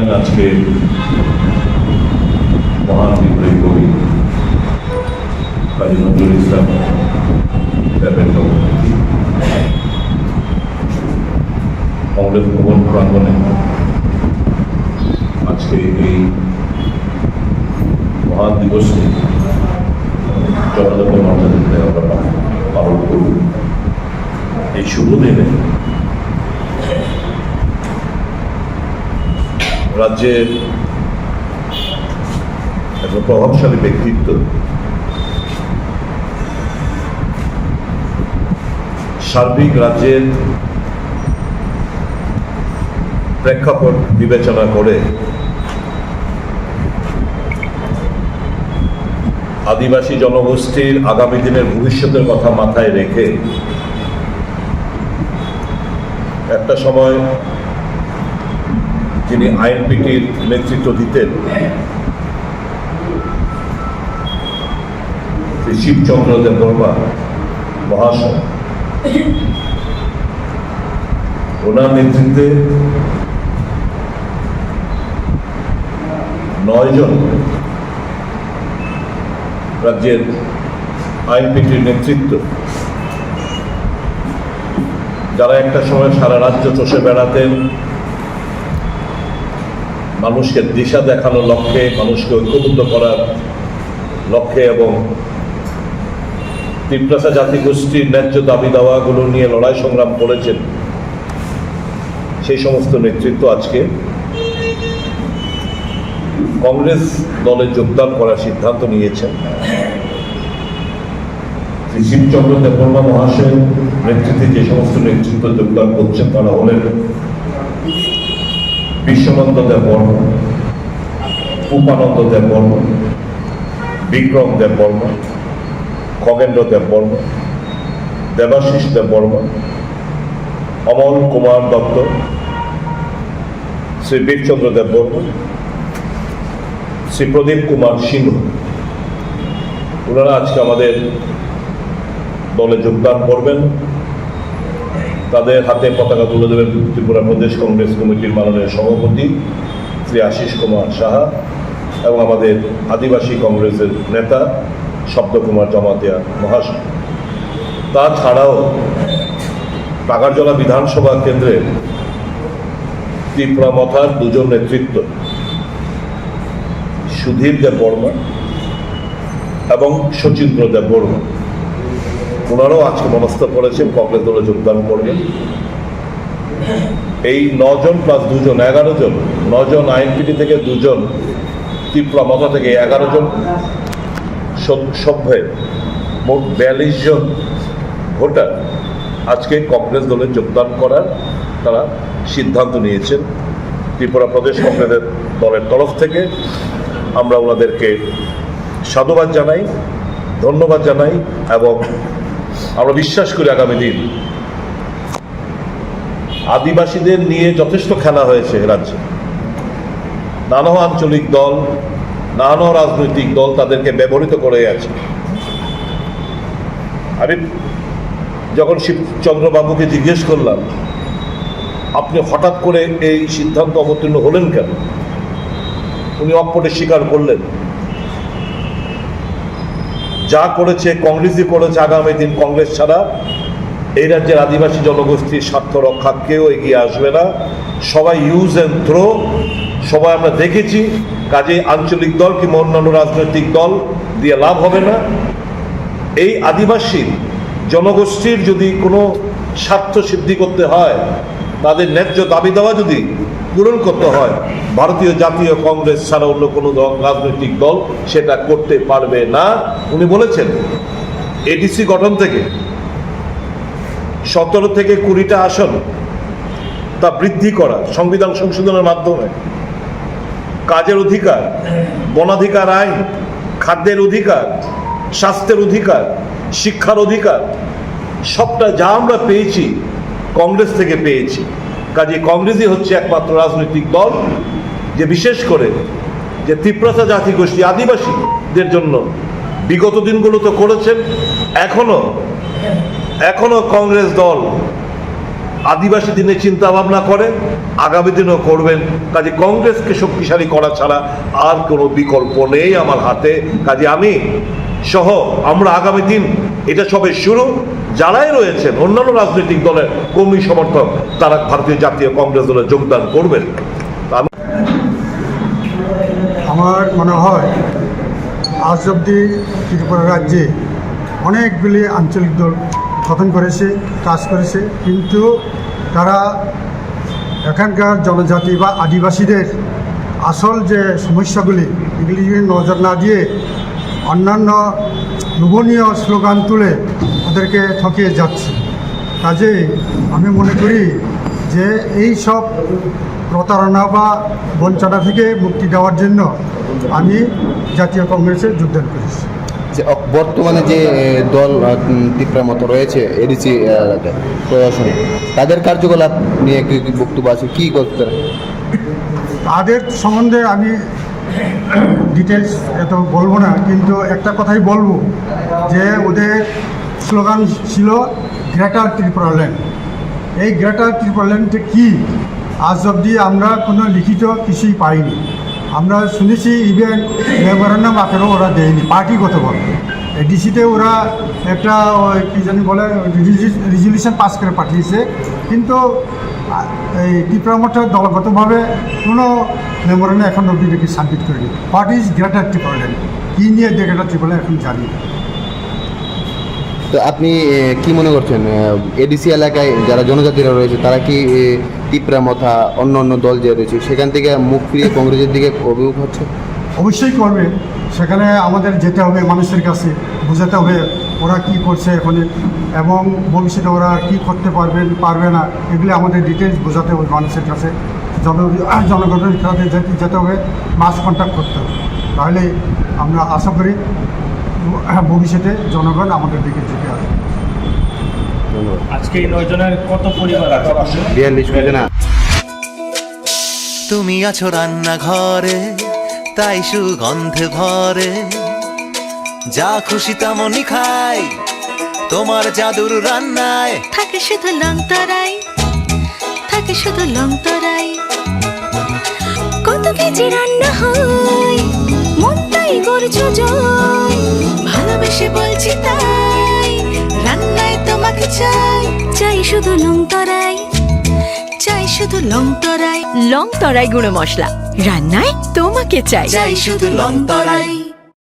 জানেন আজকে মহান বিপ্লবী কবি কাজী নজরুল ইসলাম সাহেবের জন্মতিথি। কংগ্রেস ভবন প্রাঙ্গণে আজকে এই মহান দিবসটি যথাযথ মর্যাদা দিতে আমরা পালন করব। এই শুভ দিনে রাজ্যের একজন প্রভাবশালী ব্যক্তিত্ব সার্বিক রাজ্যের প্রেক্ষাপট বিবেচনা করে আদিবাসী জনগোষ্ঠীর আগামী দিনের ভবিষ্যতের কথা মাথায় রেখে একটা সময় যিনি আইএনপিটির নেতৃত্ব দিতেন শ্রী শিবচন্দ্র দেববর্মা মহাশয়, ওনার নেতৃত্বে 9 জন রাজ্যের আইএনপিটির নেতৃত্ব, যারা একটা সময় সারা রাজ্য চষে বেড়াতেন, মানুষকে দিশা দেখানোর লক্ষ্যে, মানুষকে ঐক্যবদ্ধ করার লক্ষ্যে এবং তিপ্রাসা জাতিগোষ্ঠীর ন্যায্য দাবি দাওয়াগুলো নিয়ে লড়াই সংগ্রাম করেছেন, সেই সমস্ত নেতৃত্ব আজকে কংগ্রেস দলে যোগদান করার সিদ্ধান্ত নিয়েছেন। শ্রী শিবচন্দ্র দেববর্মা মহাশয়ের নেতৃত্বে যে সমস্ত নেতৃত্ব যোগদান করছেন তারা হলেন বিশ্বনন্দ দেববর্মা, উপানন্দ দেববর্মা, বিক্রম দেববর্মা, খগেন্দ্র দেববর্মা, দেবাশিস দেববর্মা, অমল কুমার দত্ত, শ্রী বীরচন্দ্র দেববর্মা, শ্রী প্রদীপ কুমার সিংহ। ওনারা আজকে আমাদের দলে যোগদান করবেন। তাদের হাতে পতাকা তুলে দেবেন ত্রিপুরা প্রদেশ কংগ্রেস কমিটির মাননীয় সভাপতি শ্রী আশিস কুমার সাহা এবং আমাদের আদিবাসী কংগ্রেসের নেতা শব্দকুমার জমাতিয়া মহাশয়। তাছাড়াও টাকারজলা বিধানসভা কেন্দ্রের ত্রিপুরা মথার 2 জন নেতৃত্ব সুধীর দেববর্মা এবং শচীন্দ্র দেববর্মা, ওনারাও আজকে মনস্থ করেছেন কংগ্রেস দলে যোগদান করবেন। এই 9 জন প্লাস 2 জন 11 জন, 9 জন আইএনপিটি থেকে 2 জন, ত্রিপুরা মথা থেকে 11 জন সভ্যের মোট 42 জন ভোটার আজকে কংগ্রেস দলে যোগদান করার তারা সিদ্ধান্ত নিয়েছেন। ত্রিপুরা প্রদেশ কংগ্রেসের দলের তরফ থেকে আমরা ওনাদেরকে সাধুবাদ জানাই, ধন্যবাদ জানাই এবং আমরা বিশ্বাস করি আগামী দিন আদিবাসীদের নিয়ে যথেষ্ট খেলা হয়েছে রাজ্যে। নানা আঞ্চলিক দল, নানা রাজনৈতিক দল তাদেরকে ব্যবহৃত করে আছে। আমি যখন শিবচন্দ্র বাবুকে জিজ্ঞেস করলাম আপনি হঠাৎ করে এই সিদ্ধান্ত অবতীর্ণ হলেন কেন, উনি অকপটে স্বীকার করলেন যা করেছে কংগ্রেসই করেছে। আগামী দিন কংগ্রেস ছাড়া এই রাজ্যের আদিবাসী জনগোষ্ঠীর স্বার্থ রক্ষা কেউ এগিয়ে আসবে না, সবাই ইউজ অ্যান্ড থ্রো, সবাই আমরা দেখেছি। কাজে আঞ্চলিক দল কিংবা অন্যান্য রাজনৈতিক দল দিয়ে লাভ হবে না। এই আদিবাসী জনগোষ্ঠীর যদি কোনো স্বার্থ সিদ্ধি করতে হয়, তাদের ন্যায্য দাবি দেওয়া যদি পূরণ করতে হয়, ভারতীয় জাতীয় কংগ্রেস ছাড়া অন্য কোনো রাজনৈতিক দল সেটা করতে পারবে না। উনি বলেছেন এডিসি গঠন থেকে 17 থেকে 20টা আসন তা বৃদ্ধি করা, সংবিধান সংশোধনের মাধ্যমে কাজের অধিকার, বনাধিকার আইন, খাদ্যের অধিকার, স্বাস্থ্যের অধিকার, শিক্ষার অধিকার, সবটা যা আমরা পেয়েছি কংগ্রেস থেকে পেয়েছি। কাজে কংগ্রেসই হচ্ছে একমাত্র রাজনৈতিক দল যে বিশেষ করে যে তিপ্রাসা জাতিগোষ্ঠী আদিবাসীদের জন্য বিগত দিনগুলো তো করেছেন, এখনো কংগ্রেস দল আদিবাসী দিনে চিন্তা ভাবনা করেন, আগামী দিনেও করবেন। কাজে কংগ্রেসকে শক্তিশালী করা ছাড়া আর কোনো বিকল্প নেই আমার হাতে। কাজে আমি সহ আমরা আগামী দিন, এটা সবে শুরু, যারাই রয়েছেন অন্যান্য রাজনৈতিক দলের কর্মী সমর্থক, তারা ভারতীয় জাতীয় কংগ্রেস দলে যোগদান করবেন। আমার মনে হয় আজ অবধি ত্রিপুরা রাজ্যে অনেকগুলি আঞ্চলিক দল গঠন করেছে, কাজ করেছে, কিন্তু তারা এখানকার জনজাতি বা আদিবাসীদের আসল যে সমস্যাগুলি এগুলি নজর না দিয়ে অন্যান্য লোভনীয় স্লোগান তুলে ওদেরকে ঠকিয়ে যাচ্ছে। কাজেই আমি মনে করি যে এই সব প্রতারণা বা বঞ্চনা থেকে মুক্তি দেওয়ার জন্য আমি জাতীয় কংগ্রেসে যোগদান করেছি। যে বর্তমানে যে দল ত্রিপুরার মতো রয়েছে এডিসি প্রশাসনে, তাদের কার্যকলাপ নিয়ে কি বক্তব্য আছে, কী করতে? তাদের সম্বন্ধে আমি ডিটেলস এত বলবো না, কিন্তু একটা কথাই বলবো যে ওদের স্লোগান ছিল গ্রেটার ত্রিপুরাল্যান্ড। এই গ্রেটার ত্রিপুরাল্যান্ডটা কী আজ অবধি আমরা কোনো লিখিত কিছুই পাইনি। আমরা শুনেছি ইভেন মেমোরেন্ডাম আকারেও ওরা দেয়নি, পার্টিগতভাবে। ডিসিতে ওরা একটা কী জানি বলে রেজলিউশন পাস করে পাঠিয়েছে, কিন্তু এই ত্রিপুরা মঠে দলগতভাবে কোনো মেমোরেন্ডাম এখন অবধি দেখি সাবমিট করেনি। হোয়াট ইজ গ্রেটার ত্রিপুরাল্যান্ড, কী নিয়ে গ্রেটার ত্রিপুরাল্যান্ড এখন জানি না। তো আপনি কি মনে করছেন, এডিসি এলাকায় যারা জনজাতিরা রয়েছে তারা কি ত্রিপুরা মথা অন্য অন্য দল যে রয়েছে সেখান থেকে মুখ ফিরিয়ে কংগ্রেসের দিকে অভিমুখ হচ্ছে? অবশ্যই করবে। সেখানে আমাদের যেতে হবে, মানুষের কাছে বোঝাতে হবে ওরা কি করছে এখন এবং ভবিষ্যতে ওরা কি করতে পারবে না, এগুলি আমাদের ডিটেলস বোঝাতে হবে মানুষের কাছে। জনগণের সাথে যেতে হবে, মাস কন্ট্যাক্ট করতে হবে। তাহলে আমরা আশা করি ভবিষ্যতে জনগণ আমাদের দিকে ঝুঁকে আসবে। আজকে এই 9 জনের কত পরিবার আছে? 42 জন। তুমি আছো রান্নাঘরে, তাই সুগন্ধে ভরে, যা খুশি তেমনই খাই তোমার জাদুর রান্নায়। থাকে শুধু লং তরাই, থাকে শুধু লং তরাই, কত কেজি রান্না হয় মনটাই করছো জয়। ভালোবেসে বলছি তাই, রান্নায় তোমাকে চাই, চাই শুধু লং তরাই, চাই শুধু লং তরাই। লং তরাই গুঁড়ো মশলা, রান্নায় তোমাকে চাই, চাই শুধু লং তরাই।